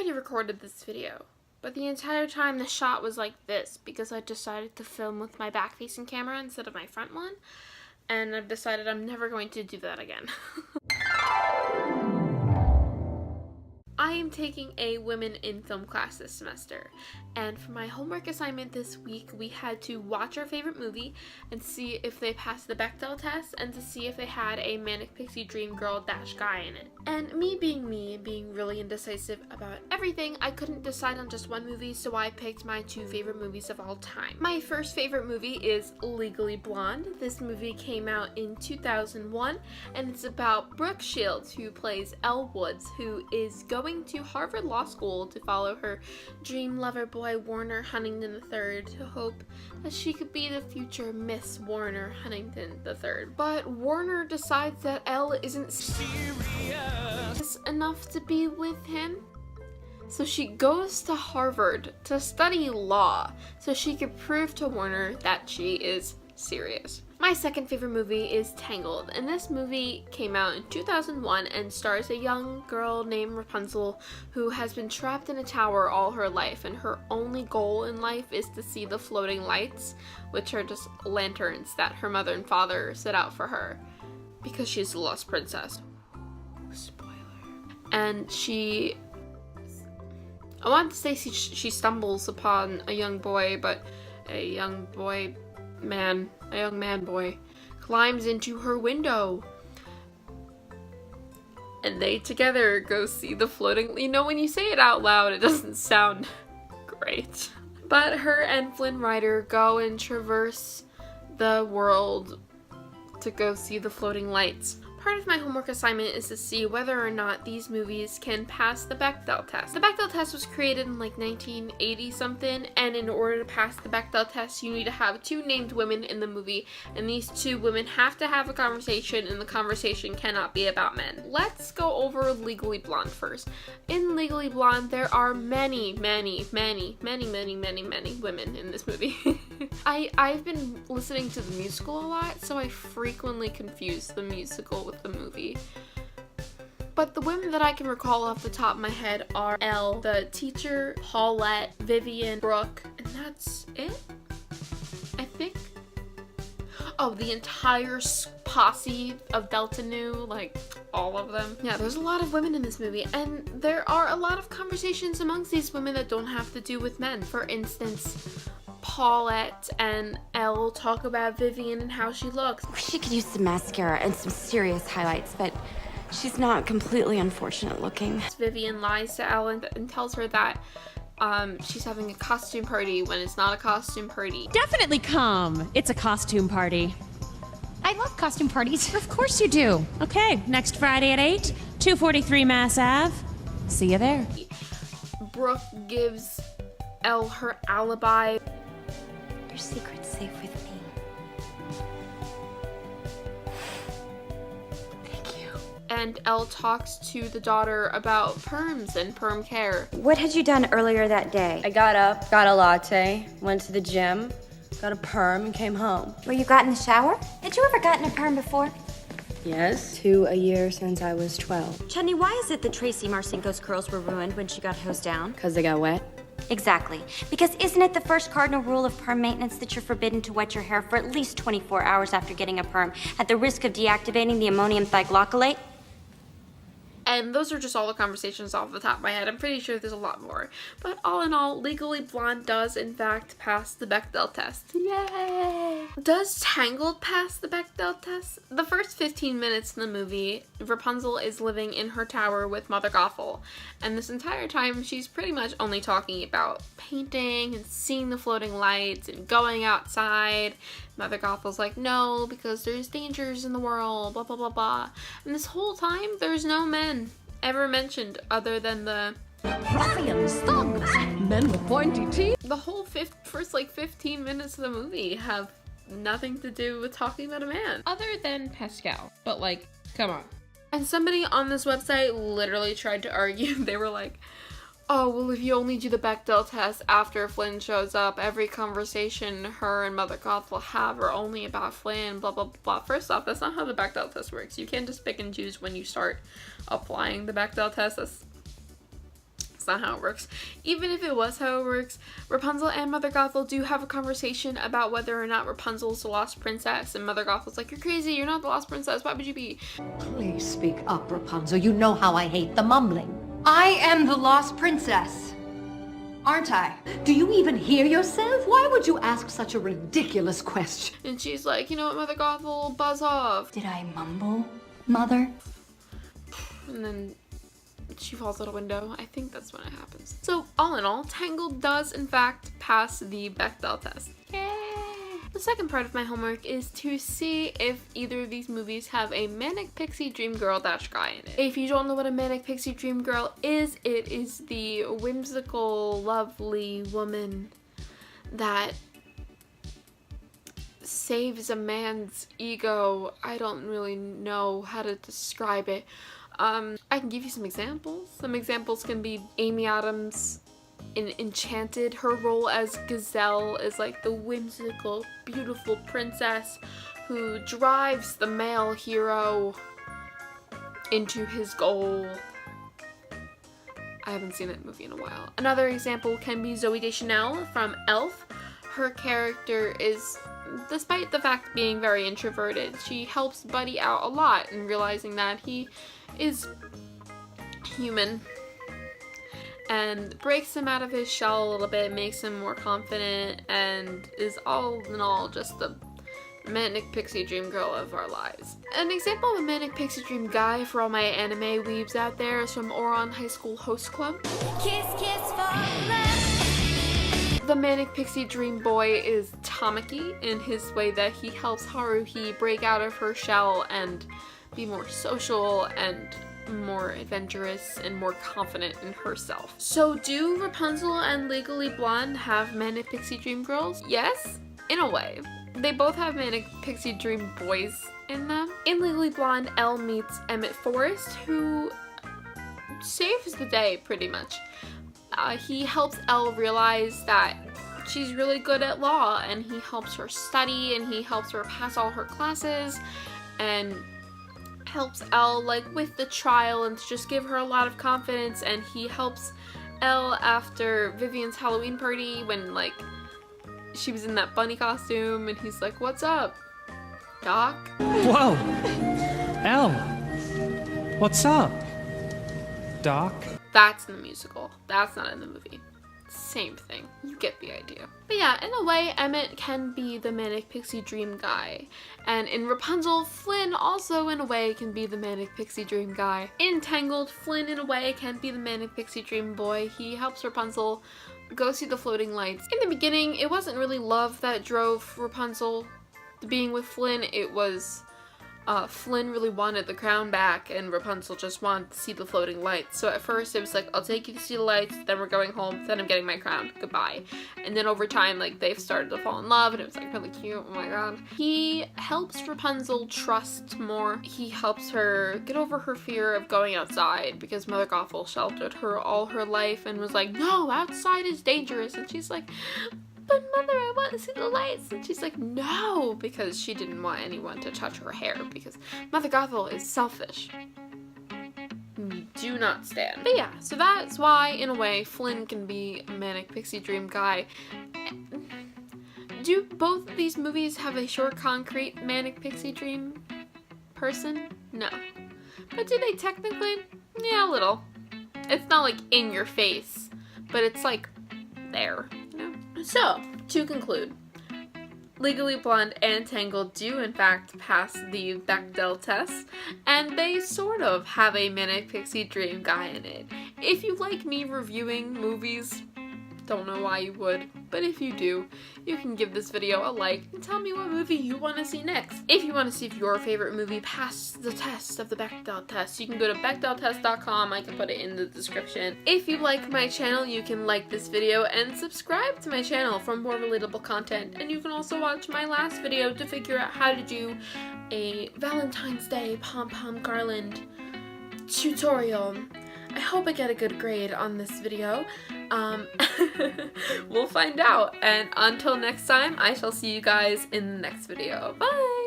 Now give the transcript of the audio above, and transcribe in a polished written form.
already recorded this video, but the entire time the shot was like this because I decided to film with my back-facing camera instead of my front one, and I've decided I'm never going to do that again. I am taking a women in film class this semester, and for my homework assignment this week, we had to watch our favorite movie and see if they passed the Bechdel test and to see if they had a manic pixie dream girl dash guy in it. And me, being really indecisive about everything, I couldn't decide on just one movie, so I picked my two favorite movies of all time. My first favorite movie is Legally Blonde. This movie came out in 2001, and it's about Brooke Shields, who plays Elle Woods, who is going to Harvard Law School to follow her dream lover boy Warner Huntington III to hope that she could be the future Miss Warner Huntington III. But Warner decides that Elle isn't serious enough to be with him, so she goes to Harvard to study law so she could prove to Warner that she is serious. My second favorite movie is Tangled, and this movie came out in 2001 and stars a young girl named Rapunzel who has been trapped in a tower all her life, and her only goal in life is to see the floating lights, which are just lanterns that her mother and father set out for her because she's the lost princess. Spoiler. And I want to say she stumbles upon a young boy, but a young man boy climbs into her window, and they together go see the floating, you know, when you say it out loud it doesn't sound great, but her and Flynn Rider go and traverse the world to go see the floating lights. Part of my homework assignment is to see whether or not these movies can pass the Bechdel test. The Bechdel test was created in like 1980 something, and in order to pass the Bechdel test, you need to have two named women in the movie, and these two women have to have a conversation, and the conversation cannot be about men. Let's go over Legally Blonde first. In Legally Blonde, there are many women in this movie. I've been listening to the musical a lot, so I frequently confuse the musical with the movie. But the women that I can recall off the top of my head are Elle, the teacher, Paulette, Vivian, Brooke, and that's it, I think. Oh, the entire posse of Delta Nu, like all of them. Yeah, there's a lot of women in this movie, and there are a lot of conversations amongst these women that don't have to do with men. For instance, Paulette and Elle talk about Vivian and how she looks. She could use some mascara and some serious highlights, but she's not completely unfortunate looking. Vivian lies to Elle and tells her that she's having a costume party when it's not a costume party. Definitely come. It's a costume party. I love costume parties. Of course you do. Okay, next Friday at 8, 243 Mass Ave. See you there. Brooke gives Elle her alibi. Your secret's safe with me. Thank you. And Elle talks to the daughter about perms and perm care. What had you done earlier that day? I got up, got a latte, went to the gym, got a perm, and came home. Where you got in the shower? Had you ever gotten a perm before? Yes, 2 a year since I was 12. Chutney, why is it that Tracy Marcinko's curls were ruined when she got hosed down? Because they got wet. Exactly. Because isn't it the first cardinal rule of perm maintenance that you're forbidden to wet your hair for at least 24 hours after getting a perm, at the risk of deactivating the ammonium thioglycolate? And those are just all the conversations off the top of my head. I'm pretty sure there's a lot more. But all in all, Legally Blonde does in fact pass the Bechdel test. Yay! Does Tangled pass the Bechdel test? The first 15 minutes in the movie, Rapunzel is living in her tower with Mother Gothel. And this entire time, she's pretty much only talking about painting and seeing the floating lights and going outside. Mother Gothel's like, no, because there's dangers in the world, blah, blah, blah, blah. And this whole time, there's no men ever mentioned other than the Ruffians, thugs, men with pointy teeth. The whole first 15 minutes of the movie have nothing to do with talking about a man. Other than Pascal. But come on. And somebody on this website literally tried to argue. They were like, oh, well, if you only do the Bechdel test after Flynn shows up, every conversation her and Mother Goth will have are only about Flynn, blah, blah, blah. First off, that's not how the Bechdel test works. You can't just pick and choose when you start applying the Bechdel test. That's That's not how it works. Even if it was how it works, Rapunzel and Mother Gothel do have a conversation about whether or not Rapunzel's the lost princess, and Mother Gothel's like, you're crazy, you're not the lost princess, why would you be? Please speak up, Rapunzel. You know how I hate the mumbling. I am the lost princess, aren't I? Do you even hear yourself? Why would you ask such a ridiculous question? And she's like, you know what, Mother Gothel, buzz off. Did I mumble, Mother? And then she falls out a window. I think that's when it happens. So all in all, Tangled does in fact pass the Bechdel test. Yay! The second part of my homework is to see if either of these movies have a manic pixie dream girl dash guy in it. If you don't know what a manic pixie dream girl is, it is the whimsical, lovely woman that saves a man's ego. I don't really know how to describe it. I can give you some examples. Some examples can be Amy Adams in Enchanted. Her role as Gazelle is like the whimsical, beautiful princess who drives the male hero into his goal. I haven't seen that movie in a while. Another example can be Zooey Deschanel from Elf. Her character is, despite the fact being very introverted, she helps Buddy out a lot in realizing that he is human and breaks him out of his shell a little bit, makes him more confident, and is all in all just the manic pixie dream girl of our lives. An example of a manic pixie dream guy for all my anime weebs out there is from Ouran High School Host Club. Kiss, kiss for love. The manic pixie dream boy is Tamaki in his way that he helps Haruhi break out of her shell and be more social and more adventurous and more confident in herself. So do Rapunzel and Legally Blonde have manic pixie dream girls? Yes, in a way. They both have manic pixie dream boys in them. In Legally Blonde, Elle meets Emmett Forrest, who saves the day pretty much. He helps Elle realize that she's really good at law, and he helps her study, and he helps her pass all her classes, and helps Elle like with the trial and to just give her a lot of confidence. And he helps Elle after Vivian's Halloween party when like she was in that bunny costume, and he's like, what's up, Doc? Whoa! Elle! What's up, Doc? That's in the musical. That's not in the movie. Same thing. You get the idea. But yeah, in a way, Emmett can be the manic pixie dream guy. And in Rapunzel, Flynn also in a way can be the manic pixie dream guy. In Tangled, Flynn in a way can be the manic pixie dream boy. He helps Rapunzel go see the floating lights. In the beginning, it wasn't really love that drove Rapunzel to being with Flynn. It was Flynn really wanted the crown back, and Rapunzel just wanted to see the floating lights. So at first it was like, I'll take you to see the lights, then we're going home, then I'm getting my crown, goodbye. And then over time, like, they've started to fall in love, and it was like really cute. Oh my god. He helps Rapunzel trust more. He helps her get over her fear of going outside, because Mother Gothel sheltered her all her life and was like, no, outside is dangerous. And she's like, but Mother, I want to see the lights. And she's like, no, because she didn't want anyone to touch her hair, because Mother Gothel is selfish. Do not stand. But yeah, so that's why, in a way, Flynn can be a manic pixie dream guy. Do both of these movies have a short, concrete manic pixie dream person? No. But do they technically? Yeah, a little. It's not like in your face, but it's like there, you know? So, to conclude, Legally Blonde and Tangled do in fact pass the Bechdel test, and they sort of have a manic pixie dream guy in it. If you like me reviewing movies, don't know why you would, but if you do, you can give this video a like and tell me what movie you want to see next. If you want to see if your favorite movie passed the test of the Bechdel test, you can go to BechdelTest.com. I can put it in the description. If you like my channel, you can like this video and subscribe to my channel for more relatable content. And you can also watch my last video to figure out how to do a Valentine's Day pom-pom garland tutorial. I hope I get a good grade on this video. We'll find out. And until next time, I shall see you guys in the next video. Bye!